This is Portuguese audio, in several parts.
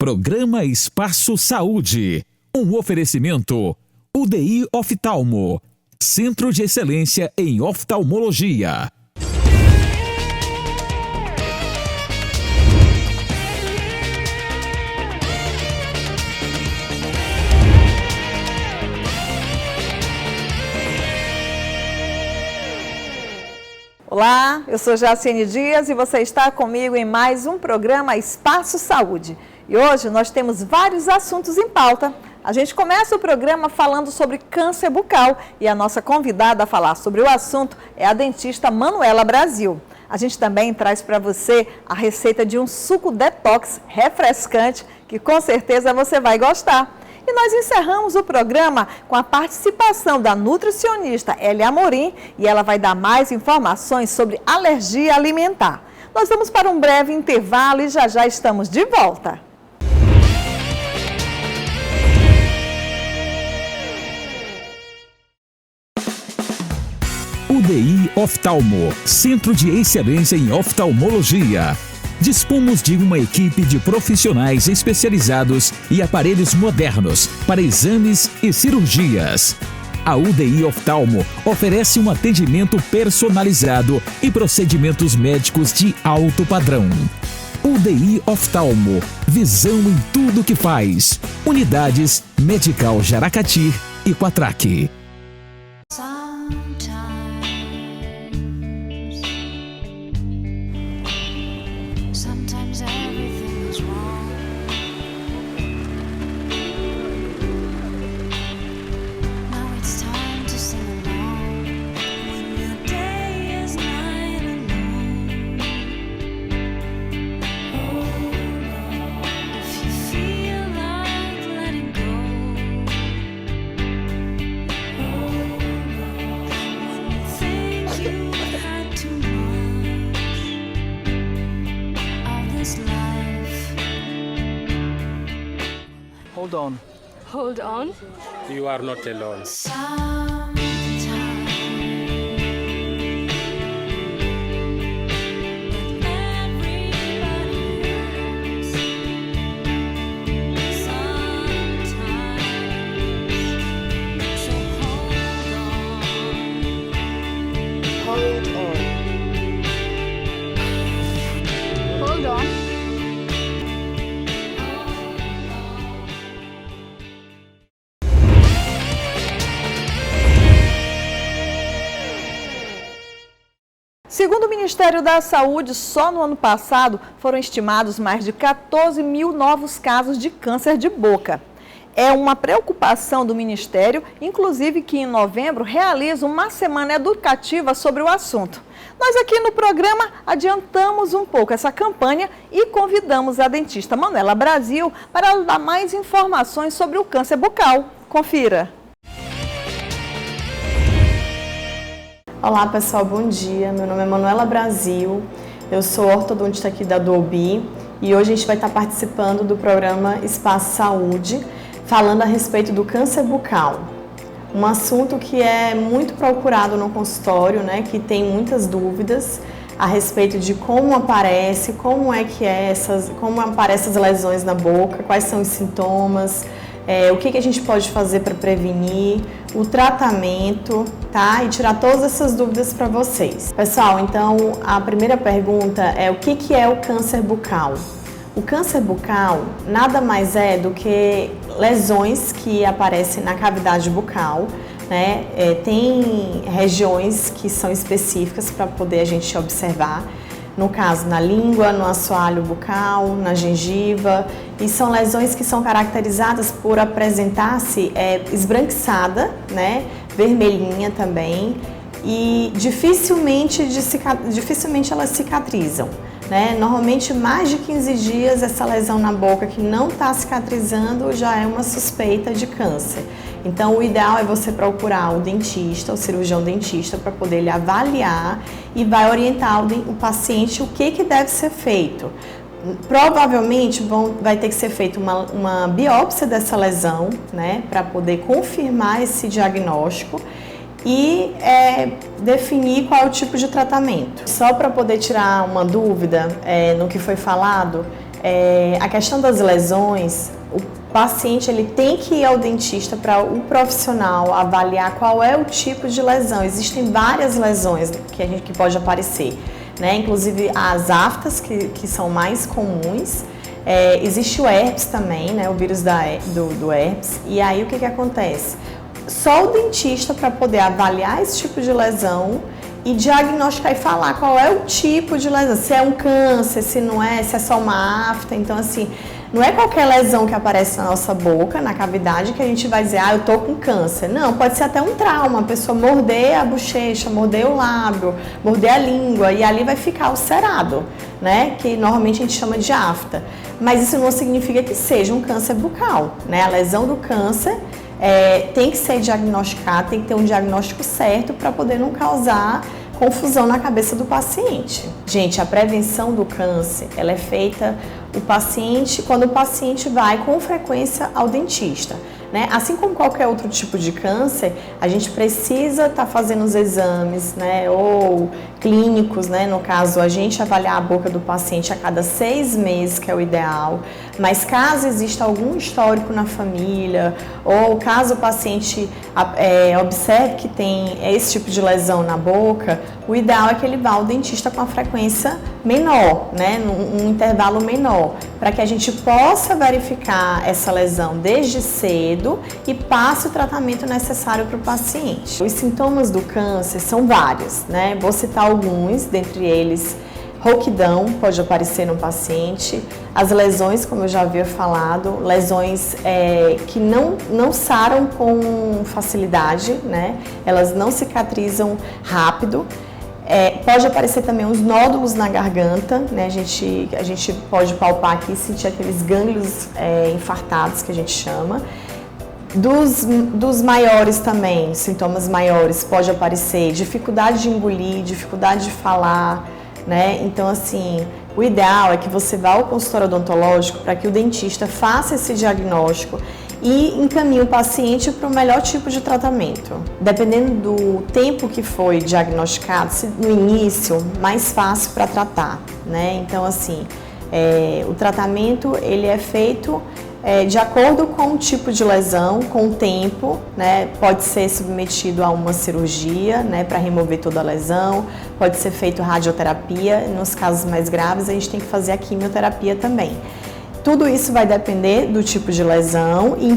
Programa Espaço Saúde. Um oferecimento UDI Oftalmo, Centro de Excelência em Oftalmologia. Olá, eu sou Jaciene Dias e você está comigo em mais um programa Espaço Saúde. E hoje nós temos vários assuntos em pauta. A gente começa o programa falando sobre câncer bucal e a nossa convidada a falar sobre o assunto é a dentista Manuela Brasil. A gente também traz para você a receita de um suco detox refrescante que com certeza você vai gostar. E nós encerramos o programa com a participação da nutricionista Elia Amorim e ela vai dar mais informações sobre alergia alimentar. Nós vamos para um breve intervalo e já estamos de volta. UDI Oftalmo, Centro de Excelência em Oftalmologia. Dispomos de uma equipe de profissionais especializados e aparelhos modernos para exames e cirurgias. A UDI Oftalmo oferece um atendimento personalizado e procedimentos médicos de alto padrão. UDI Oftalmo, visão em tudo que faz. Unidades Medical Jaracati e Quatraque. Sometimes everything is wrong. Now it's time to sing along. When your day is night alone. Hold on. If you feel like letting go. Hold on. When you think you've had too much. Hold on. Hold on. You are not alone. Hold on. Hold on. Segundo o Ministério da Saúde, só no ano passado foram estimados mais de 14 mil novos casos de câncer de boca. É uma preocupação do Ministério, inclusive que em novembro realiza uma semana educativa sobre o assunto. Nós aqui no programa adiantamos um pouco essa campanha e convidamos a dentista Manuela Brasil para dar mais informações sobre o câncer bucal. Confira! Olá pessoal, bom dia. Meu nome é Manuela Brasil, eu sou ortodontista aqui da DOBI e hoje a gente vai estar participando do programa Espaço Saúde, falando a respeito do câncer bucal. Um assunto que é muito procurado no consultório, né, que tem muitas dúvidas a respeito de como aparece, como aparecem as lesões na boca, quais são os sintomas, o que a gente pode fazer para prevenir, o tratamento, tá? E tirar todas essas dúvidas para vocês. Pessoal, então a primeira pergunta é o que é o câncer bucal? O câncer bucal nada mais é do que lesões que aparecem na cavidade bucal, né? Tem regiões que são específicas para poder a gente observar. No caso, na língua, no assoalho bucal, na gengiva, e são lesões que são caracterizadas por apresentar-se esbranquiçada, né, vermelhinha também, e dificilmente elas cicatrizam, né? Normalmente mais de 15 dias essa lesão na boca que não está cicatrizando já é uma suspeita de câncer. Então, o ideal é você procurar o dentista, o cirurgião dentista, para poder ele avaliar e vai orientar o paciente o que deve ser feito. Provavelmente vai ter que ser feita uma biópsia dessa lesão, né, para poder confirmar esse diagnóstico e definir qual é o tipo de tratamento. Só para poder tirar uma dúvida no que foi falado, A questão das lesões, o paciente ele tem que ir ao dentista para o profissional avaliar qual é o tipo de lesão. Existem várias lesões que pode aparecer, né? Inclusive as aftas, que são mais comuns. Existe o herpes também, né? O vírus do herpes. E aí o que acontece? Só o dentista para poder avaliar esse tipo de lesão e diagnosticar e falar qual é o tipo de lesão, se é um câncer, se não é, se é só uma afta. Então, assim, não é qualquer lesão que aparece na nossa boca, na cavidade, que a gente vai dizer, eu tô com câncer. Não, pode ser até um trauma, a pessoa morder a bochecha, morder o lábio, morder a língua, e ali vai ficar ulcerado, né? Que normalmente a gente chama de afta. Mas isso não significa que seja um câncer bucal, né? A lesão do câncer tem que ser diagnosticado, tem que ter um diagnóstico certo para poder não causar confusão na cabeça do paciente. Gente, a prevenção do câncer, ela é feita quando o paciente vai com frequência ao dentista, né? Assim como qualquer outro tipo de câncer, a gente precisa estar fazendo os exames, né? Ou clínicos, né? No caso, a gente avaliar a boca do paciente a cada 6 meses, que é o ideal. Mas caso exista algum histórico na família, ou caso o paciente observe que tem esse tipo de lesão na boca, o ideal é que ele vá ao dentista com a frequência menor, né? Num intervalo menor, para que a gente possa verificar essa lesão desde cedo e passe o tratamento necessário para o paciente. Os sintomas do câncer são vários, né? Vou citar alguns, dentre eles, rouquidão pode aparecer no paciente, as lesões, como eu já havia falado, lesões que não saram com facilidade, né? Elas não cicatrizam rápido. Pode aparecer também os nódulos na garganta, né? A gente pode palpar aqui e sentir aqueles gânglios infartados que a gente chama. Dos maiores também, sintomas maiores, pode aparecer dificuldade de engolir, dificuldade de falar, né? Então, assim, o ideal é que você vá ao consultório odontológico para que o dentista faça esse diagnóstico e encaminhe o paciente para o melhor tipo de tratamento. Dependendo do tempo que foi diagnosticado, se no início, mais fácil para tratar, né? Então, assim, o tratamento ele é feito de acordo com o tipo de lesão, com o tempo, né? Pode ser submetido a uma cirurgia, né, para remover toda a lesão, pode ser feito radioterapia, nos casos mais graves a gente tem que fazer a quimioterapia também. Tudo isso vai depender do tipo de lesão e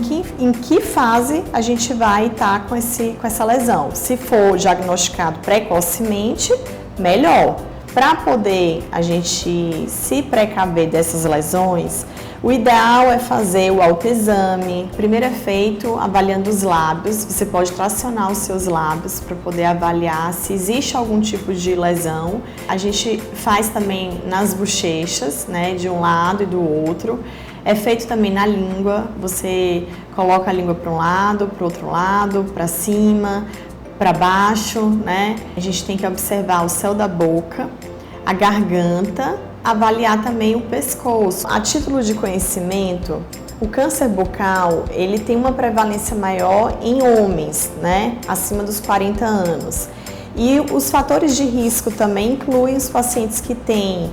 em que fase a gente vai estar com essa lesão. Se for diagnosticado precocemente, melhor. Para poder a gente se precaver dessas lesões, o ideal é fazer o autoexame. Primeiro é feito avaliando os lábios. Você pode tracionar os seus lábios para poder avaliar se existe algum tipo de lesão. A gente faz também nas bochechas, né, de um lado e do outro. É feito também na língua. Você coloca a língua para um lado, para o outro lado, para cima, para baixo, né? A gente tem que observar o céu da boca, a garganta, avaliar também o pescoço. A título de conhecimento, o câncer bucal, ele tem uma prevalência maior em homens, né, acima dos 40 anos. E os fatores de risco também incluem os pacientes que têm,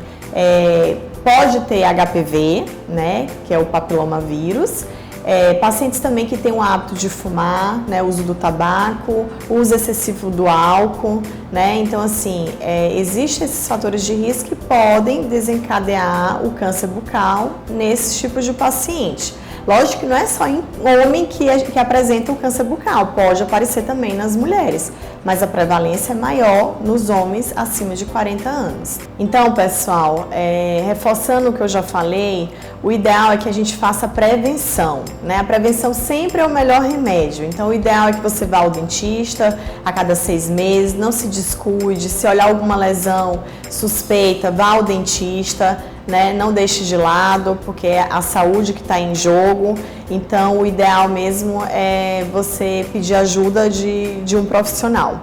pode ter HPV, né, que é o papilomavírus, pacientes também que têm o hábito de fumar, né, uso do tabaco, uso excessivo do álcool, né? Então, assim, existem esses fatores de risco que podem desencadear o câncer bucal nesses tipos de paciente. Lógico que não é só em homem que apresenta o câncer bucal, pode aparecer também nas mulheres, mas a prevalência é maior nos homens acima de 40 anos. Então, pessoal, reforçando o que eu já falei, o ideal é que a gente faça prevenção, né? A prevenção sempre é o melhor remédio, então o ideal é que você vá ao dentista a cada 6 meses, não se descuide, se olhar alguma lesão suspeita, vá ao dentista, né? Não deixe de lado, porque é a saúde que está em jogo. Então, o ideal mesmo é você pedir ajuda de um profissional.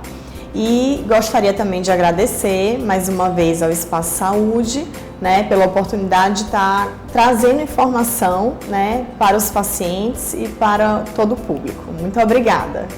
E gostaria também de agradecer mais uma vez ao Espaço Saúde, né, pela oportunidade de estar trazendo informação, né, para os pacientes e para todo o público. Muito obrigada!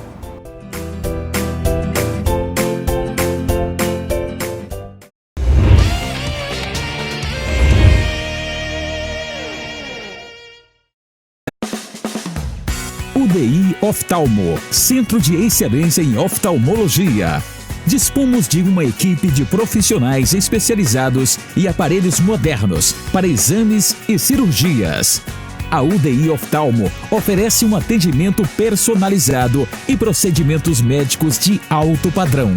UDI Oftalmo, Centro de Excelência em Oftalmologia. Dispomos de uma equipe de profissionais especializados e aparelhos modernos para exames e cirurgias. A UDI Oftalmo oferece um atendimento personalizado e procedimentos médicos de alto padrão.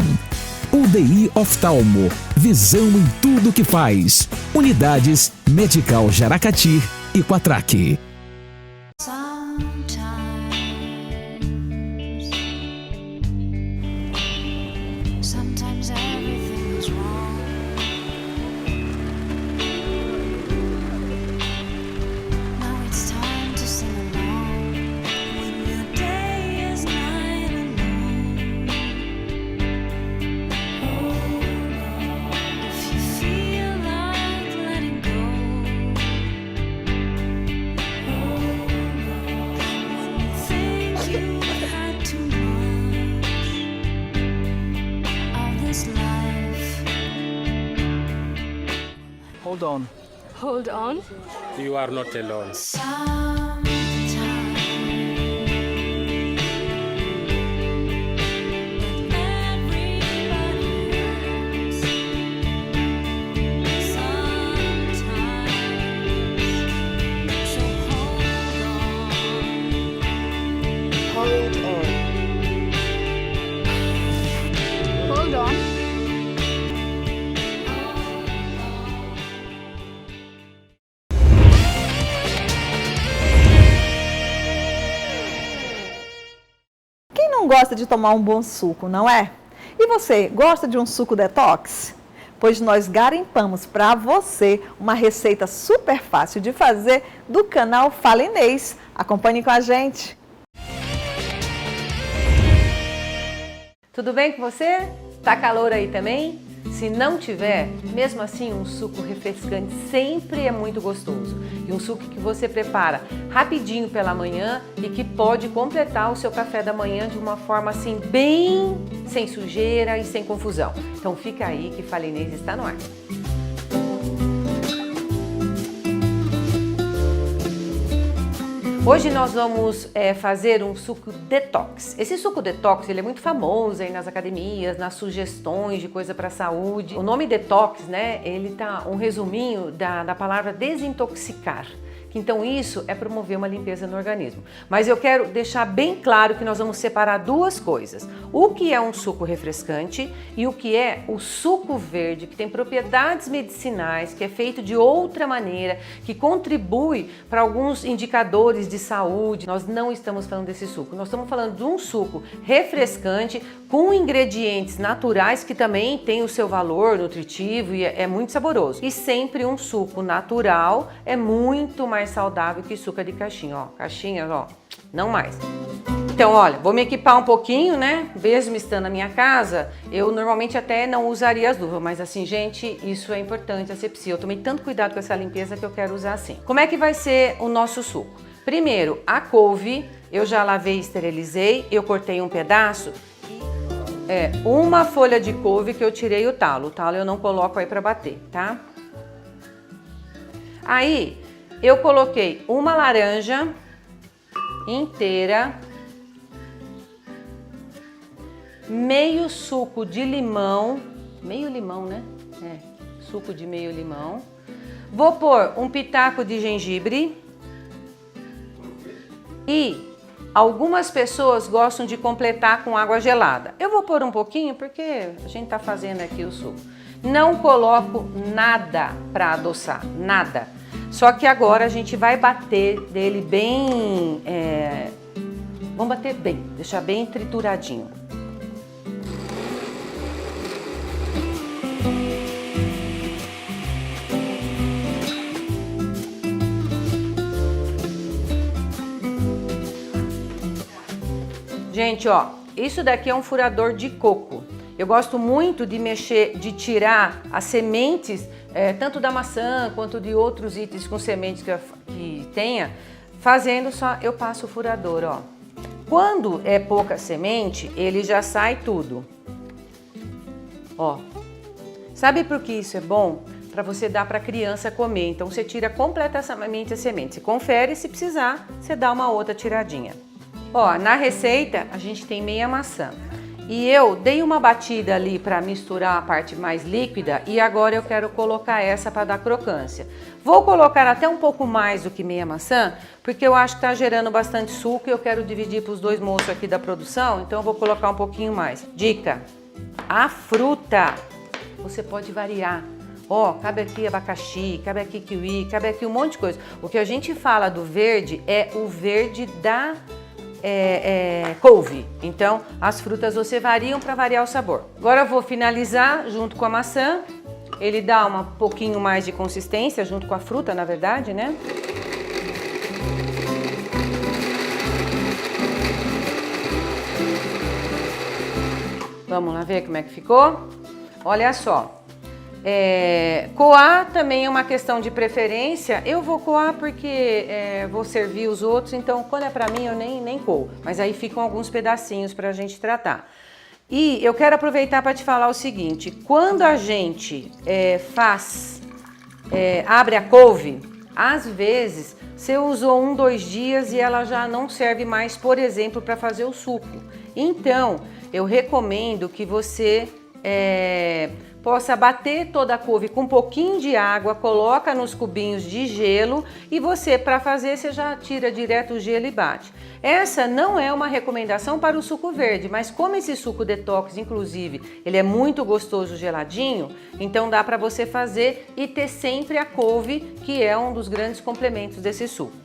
UDI Oftalmo, visão em tudo que faz. Unidades Medical Jaracati e Quatraque. Sometimes everything is wrong. Now it's time to sing along when your day is night alone. If you feel like letting go, when you think you had too much of this life. Hold on. Hold on. You are not alone. Hold on. Quem não gosta de tomar um bom suco, não é? E você, gosta de um suco detox? Pois nós garimpamos para você uma receita super fácil de fazer do canal Fala Inês. Acompanhe com a gente. Tudo bem com você? Tá calor aí também? Se não tiver, mesmo assim um suco refrescante sempre é muito gostoso. E um suco que você prepara rapidinho pela manhã e que pode completar o seu café da manhã de uma forma assim bem sem sujeira e sem confusão. Então fica aí que Fala Inês está no ar. Hoje nós vamos fazer um suco detox. Esse suco detox ele é muito famoso aí nas academias, nas sugestões de coisa para a saúde. O nome detox, né? Ele tá um resuminho da palavra desintoxicar. Então isso é promover uma limpeza no organismo. Mas eu quero deixar bem claro que nós vamos separar duas coisas. O que é um suco refrescante e o que é o suco verde, que tem propriedades medicinais, que é feito de outra maneira, que contribui para alguns indicadores de saúde. Nós não estamos falando desse suco, nós estamos falando de um suco refrescante com ingredientes naturais que também tem o seu valor nutritivo e é muito saboroso. E sempre um suco natural é muito mais saudável que suco de caixinha, ó. Caixinhas, ó, não mais. Então, olha, vou me equipar um pouquinho, né? Mesmo estando na minha casa, eu normalmente até não usaria as luvas, mas assim, gente, isso é importante, asepsia. Eu tomei tanto cuidado com essa limpeza que eu quero usar assim. Como é que vai ser o nosso suco? Primeiro, a couve, eu já lavei e esterilizei, eu cortei um pedaço. Uma folha de couve que eu tirei o talo. O talo eu não coloco aí para bater, tá? Aí, eu coloquei uma laranja inteira, meio suco de limão, meio limão, né? Suco de meio limão. Vou pôr um pitaco de gengibre e algumas pessoas gostam de completar com água gelada. Eu vou pôr um pouquinho porque a gente tá fazendo aqui o suco. Não coloco nada para adoçar, nada. Só que agora a gente vai bater dele bem, vamos bater bem, deixar bem trituradinho. Gente, ó, isso daqui é um furador de coco. Eu gosto muito de mexer, de tirar as sementes, tanto da maçã quanto de outros itens com sementes que tenha, fazendo só, eu passo o furador, ó. Quando é pouca semente, ele já sai tudo. Ó, sabe por que isso é bom? Para você dar para a criança comer. Então você tira completamente a semente. Você confere, se precisar, você dá uma outra tiradinha. Ó, na receita a gente tem meia maçã. E eu dei uma batida ali para misturar a parte mais líquida e agora eu quero colocar essa para dar crocância. Vou colocar até um pouco mais do que meia maçã, porque eu acho que está gerando bastante suco e eu quero dividir para os dois moços aqui da produção, então eu vou colocar um pouquinho mais. Dica, a fruta você pode variar. Ó, cabe aqui abacaxi, cabe aqui kiwi, cabe aqui um monte de coisa. O que a gente fala do verde é o verde da couve. Então, as frutas você variam para variar o sabor. Agora eu vou finalizar junto com a maçã. Ele dá um pouquinho mais de consistência junto com a fruta, na verdade, né? Vamos lá ver como é que ficou? Olha só. Coar também é uma questão de preferência. Eu vou coar porque vou servir os outros, então quando é pra mim eu nem coo. Mas aí ficam alguns pedacinhos pra gente tratar. E eu quero aproveitar para te falar o seguinte: quando a gente abre a couve, às vezes você usou 1, 2 dias e ela já não serve mais, por exemplo, para fazer o suco. Então, eu recomendo que você possa bater toda a couve com um pouquinho de água, coloca nos cubinhos de gelo e você, para fazer, você já tira direto o gelo e bate. Essa não é uma recomendação para o suco verde, mas como esse suco detox, inclusive, ele é muito gostoso geladinho, então dá para você fazer e ter sempre a couve, que é um dos grandes complementos desse suco.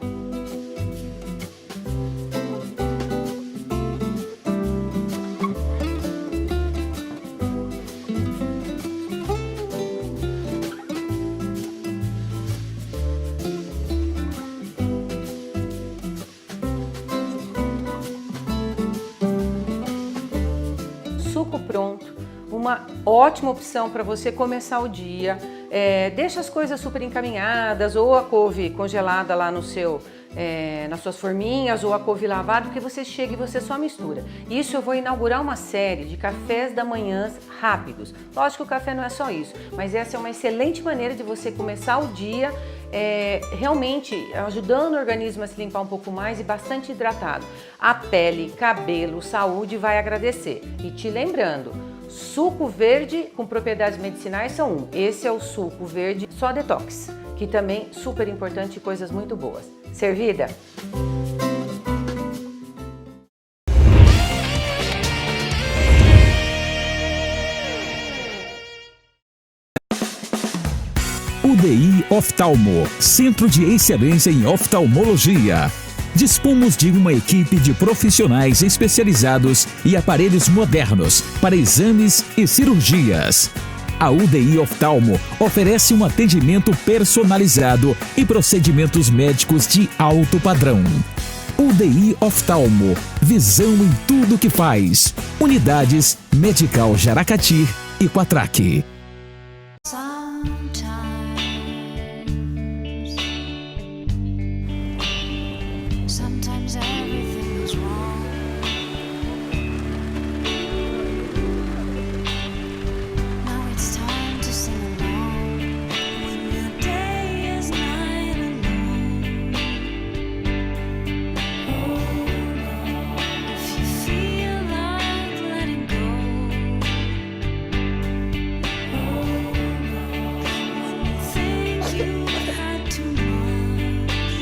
Suco pronto, uma ótima opção para você começar o dia. Deixa as coisas super encaminhadas, ou a couve congelada lá no nas suas forminhas, ou a couve lavada, porque você chega e você só mistura. Isso eu vou inaugurar uma série de cafés da manhã rápidos. Lógico que o café não é só isso, mas essa é uma excelente maneira de você começar o dia realmente ajudando o organismo a se limpar um pouco mais e bastante hidratado. A pele, cabelo, saúde vai agradecer. E te lembrando, suco verde com propriedades medicinais são um. Esse é o suco verde só detox, que também é super importante e coisas muito boas. Servida? UDI Oftalmo, Centro de Excelência em Oftalmologia. Dispomos de uma equipe de profissionais especializados e aparelhos modernos para exames e cirurgias. A UDI Oftalmo oferece um atendimento personalizado e procedimentos médicos de alto padrão. UDI Oftalmo, visão em tudo que faz. Unidades Medical Jaracati e Quatraque. Sometimes everything is wrong. Now it's time to sing along when your day is night alone. If you feel like letting go, when you think you've had too much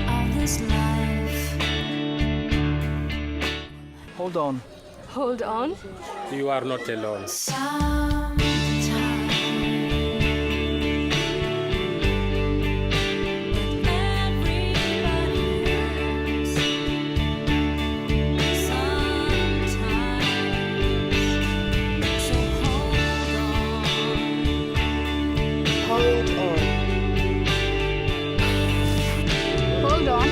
of this life. Hold on. Hold on. You are not alone. Sometimes everybody hurts. Sometimes, so hold on. Hold on.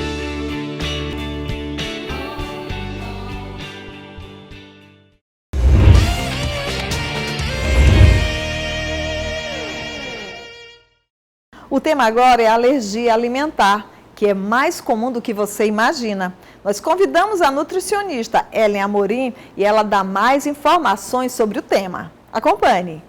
O tema agora é alergia alimentar, que é mais comum do que você imagina. Nós convidamos a nutricionista Ellen Amorim e ela dá mais informações sobre o tema. Acompanhe.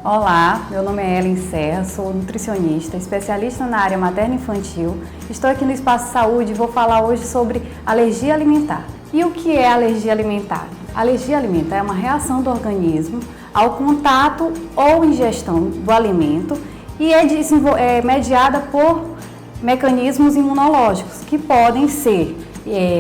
Olá, meu nome é Ellen Serra, sou nutricionista, especialista na área materno-infantil. Estou aqui no Espaço Saúde e vou falar hoje sobre alergia alimentar. E o que é alergia alimentar? Alergia alimentar é uma reação do organismo ao contato ou ingestão do alimento e é mediada por mecanismos imunológicos que podem ser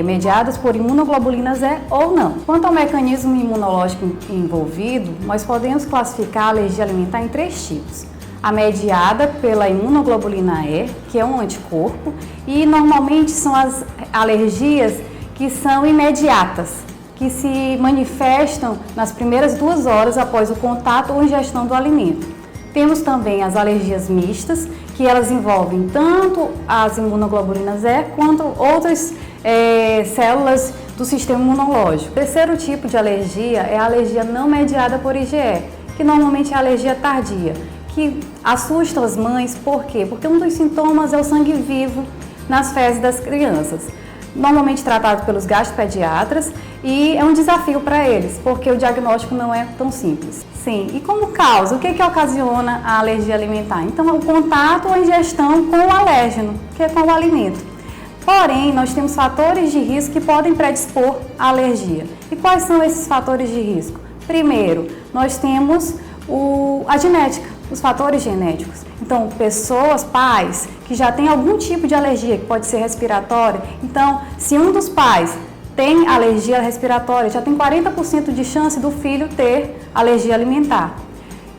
mediadas por imunoglobulinas E ou não. Quanto ao mecanismo imunológico envolvido, nós podemos classificar a alergia alimentar em 3 tipos. A mediada pela imunoglobulina E, que é um anticorpo, e normalmente são as alergias que são imediatas, que se manifestam nas primeiras 2 horas após o contato ou ingestão do alimento. Temos também as alergias mistas, que elas envolvem tanto as imunoglobulinas E quanto outras células do sistema imunológico. O terceiro tipo de alergia é a alergia não mediada por IgE, que normalmente é a alergia tardia, que assusta as mães. Por quê? Porque um dos sintomas é o sangue vivo nas fezes das crianças, normalmente tratado pelos gastropediatras, e é um desafio para eles, porque o diagnóstico não é tão simples. Sim, e como causa, o que ocasiona a alergia alimentar? Então, é o contato ou a ingestão com o alérgeno, que é com o alimento. Porém, nós temos fatores de risco que podem predispor à alergia. E quais são esses fatores de risco? Primeiro, nós temos a genética, os fatores genéticos. Então, pessoas, pais, que já têm algum tipo de alergia, que pode ser respiratória. Então, se um dos pais tem alergia respiratória, já tem 40% de chance do filho ter alergia alimentar.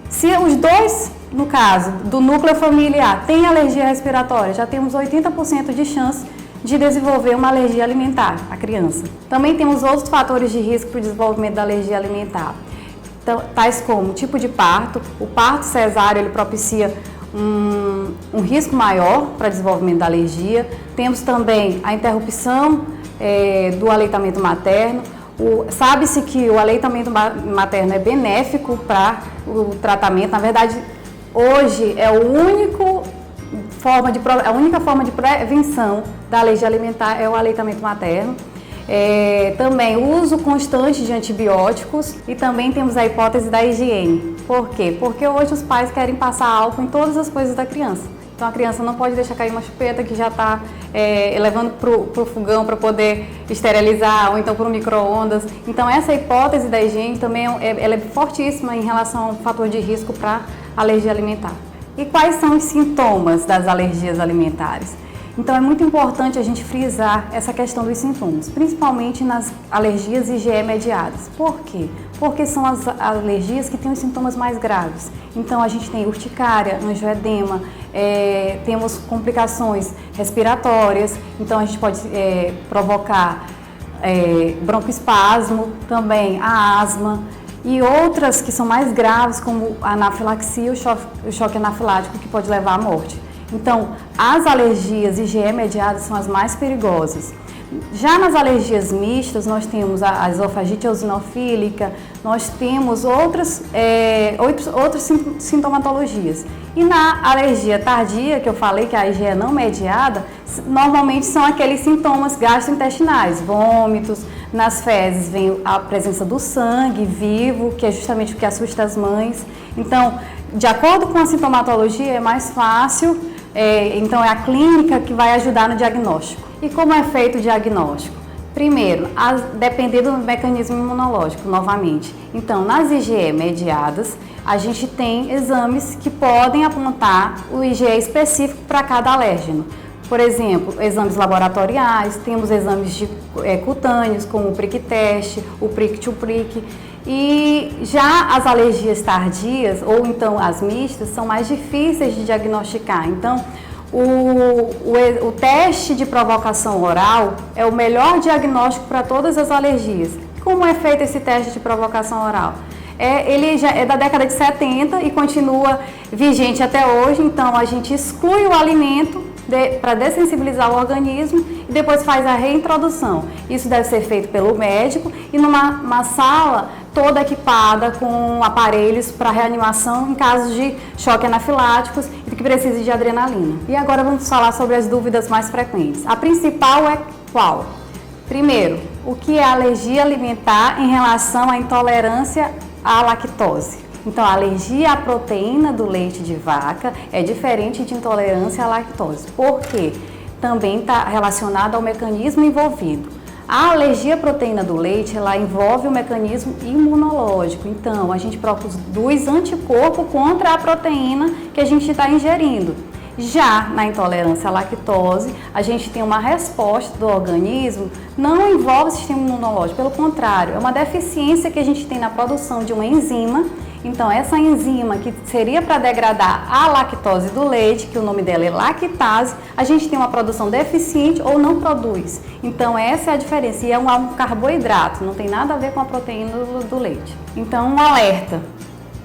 Se os dois, no caso do núcleo familiar, têm alergia respiratória, já temos 80% de chance de desenvolver uma alergia alimentar, a criança. Também temos outros fatores de risco para o desenvolvimento da alergia alimentar, tais como o tipo de parto. O parto cesáreo ele propicia um risco maior para desenvolvimento da alergia. Temos também a interrupção do aleitamento materno. Sabe-se que o aleitamento materno é benéfico para o tratamento. Na verdade, hoje é a única forma de prevenção da alergia alimentar é o aleitamento materno. Também o uso constante de antibióticos e também temos a hipótese da higiene. Por quê? Porque hoje os pais querem passar álcool em todas as coisas da criança. Então a criança não pode deixar cair uma chupeta que já está levando para o fogão para poder esterilizar, ou então para o micro-ondas. Então essa hipótese da higiene também ela é fortíssima em relação ao fator de risco para alergia alimentar. E quais são os sintomas das alergias alimentares? Então é muito importante a gente frisar essa questão dos sintomas, principalmente nas alergias IgE mediadas. Por quê? Porque são as alergias que têm os sintomas mais graves. Então a gente tem urticária, angioedema, temos complicações respiratórias, então a gente pode provocar broncoespasmo, também a asma, e outras que são mais graves, como a anafilaxia, o choque anafilático, que pode levar à morte. Então, as alergias IgE mediadas são as mais perigosas. Já nas alergias mistas, nós temos a esofagite eosinofílica, nós temos outras sintomatologias. E na alergia tardia, que eu falei que a IgE não mediada, normalmente são aqueles sintomas gastrointestinais, vômitos. Nas fezes vem a presença do sangue vivo, que é justamente o que assusta as mães. Então, de acordo com a sintomatologia, é mais fácil, então é a clínica que vai ajudar no diagnóstico. E como é feito o diagnóstico? Primeiro, dependendo do mecanismo imunológico, novamente. Então, nas IgE mediadas, a gente tem exames que podem apontar o IgE específico para cada alérgeno. Por exemplo, exames laboratoriais, temos exames cutâneos, como o prick-teste, o prick-to-prick. E já as alergias tardias, ou então as mistas, são mais difíceis de diagnosticar. Então, o teste de provocação oral é o melhor diagnóstico para todas as alergias. Como é feito esse teste de provocação oral? Ele já é da década de 70 e continua vigente até hoje. Então, a gente exclui o alimento para dessensibilizar o organismo e depois faz a reintrodução. Isso deve ser feito pelo médico e numa sala toda equipada com aparelhos para reanimação em casos de choque anafiláticos e que precise de adrenalina. E agora vamos falar sobre as dúvidas mais frequentes. A principal é qual? Primeiro, o que é alergia alimentar em relação à intolerância à lactose? Então, a alergia à proteína do leite de vaca é diferente de intolerância à lactose. Por quê? Também está relacionado ao mecanismo envolvido. A alergia à proteína do leite, ela envolve o mecanismo imunológico. Então, a gente produz anticorpo contra a proteína que a gente está ingerindo. Já na intolerância à lactose, a gente tem uma resposta do organismo, não envolve o sistema imunológico, pelo contrário, é uma deficiência que a gente tem na produção de uma enzima. Então, essa enzima que seria para degradar a lactose do leite, que o nome dela é lactase, a gente tem uma produção deficiente ou não produz. Então, essa é a diferença. E é um carboidrato, não tem nada a ver com a proteína do leite. Então, um alerta.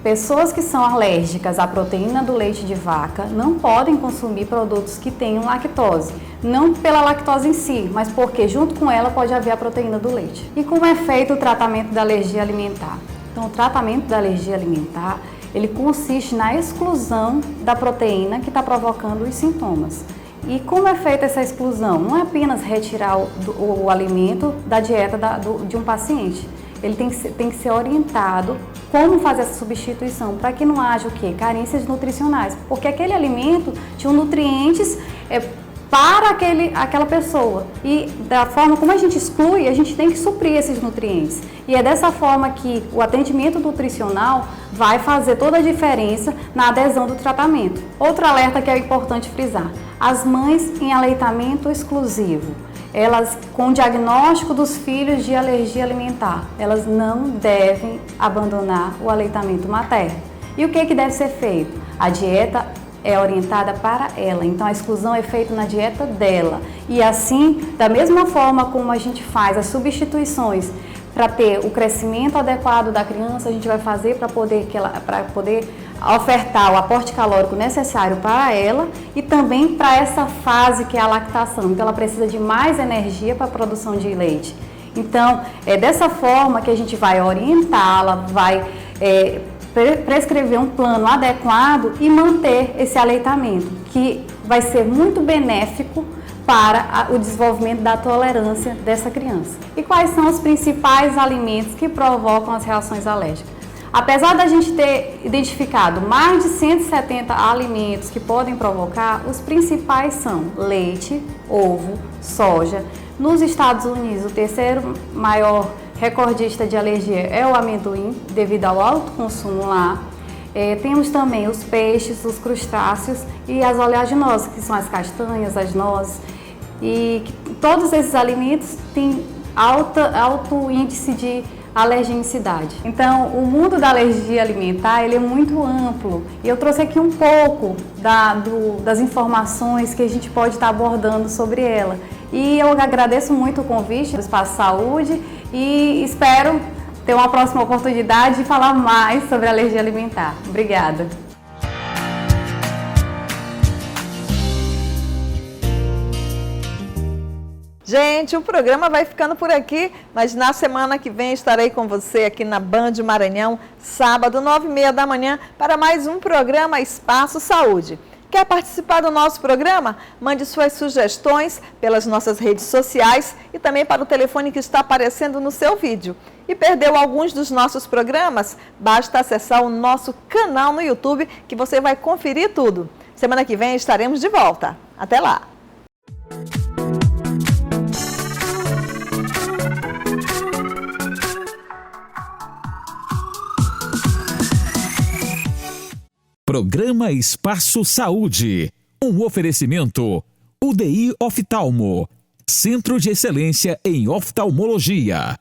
Pessoas que são alérgicas à proteína do leite de vaca não podem consumir produtos que tenham lactose. Não pela lactose em si, mas porque junto com ela pode haver a proteína do leite. E como é feito o tratamento da alergia alimentar? Então, o tratamento da alergia alimentar, ele consiste na exclusão da proteína que está provocando os sintomas. E como é feita essa exclusão? Não é apenas retirar o alimento da dieta de um paciente. Ele tem que ser orientado como fazer essa substituição, para que não haja o quê? Carências nutricionais. Porque aquele alimento tinha nutrientes para aquela pessoa. E da forma como a gente exclui, a gente tem que suprir esses nutrientes. E é dessa forma que o atendimento nutricional vai fazer toda a diferença na adesão do tratamento. Outro alerta que é importante frisar: as mães em aleitamento exclusivo, elas com diagnóstico dos filhos de alergia alimentar, elas não devem abandonar o aleitamento materno. E o que deve ser feito? A dieta é orientada para ela, então a exclusão é feita na dieta dela. E assim, da mesma forma como a gente faz as substituições para ter o crescimento adequado da criança, a gente vai fazer para poder ofertar o aporte calórico necessário para ela e também para essa fase que é a lactação. Então, ela precisa de mais energia para a produção de leite. Então, é dessa forma que a gente vai orientá-la, vai prescrever um plano adequado e manter esse aleitamento, que vai ser muito benéfico para o desenvolvimento da tolerância dessa criança. E quais são os principais alimentos que provocam as reações alérgicas? Apesar da gente ter identificado mais de 170 alimentos que podem provocar, os principais são leite, ovo, soja. Nos Estados Unidos, o terceiro maior recordista de alergia é o amendoim, devido ao alto consumo lá. Temos também os peixes, os crustáceos e as oleaginosas, que são as castanhas, as nozes. E todos esses alimentos têm alto índice de alergenicidade. Então, o mundo da alergia alimentar, ele é muito amplo. E eu trouxe aqui um pouco das informações que a gente pode estar abordando sobre ela. E eu agradeço muito o convite do Espaço Saúde e espero ter uma próxima oportunidade de falar mais sobre alergia alimentar. Obrigada. Gente, o programa vai ficando por aqui, mas na semana que vem estarei com você aqui na Band Maranhão, sábado, 9h30 da manhã, para mais um programa Espaço Saúde. Quer participar do nosso programa? Mande suas sugestões pelas nossas redes sociais e também para o telefone que está aparecendo no seu vídeo. E perdeu alguns dos nossos programas? Basta acessar o nosso canal no YouTube que você vai conferir tudo. Semana que vem estaremos de volta. Até lá! Programa Espaço Saúde. Um oferecimento UDI Oftalmo, Centro de Excelência em Oftalmologia.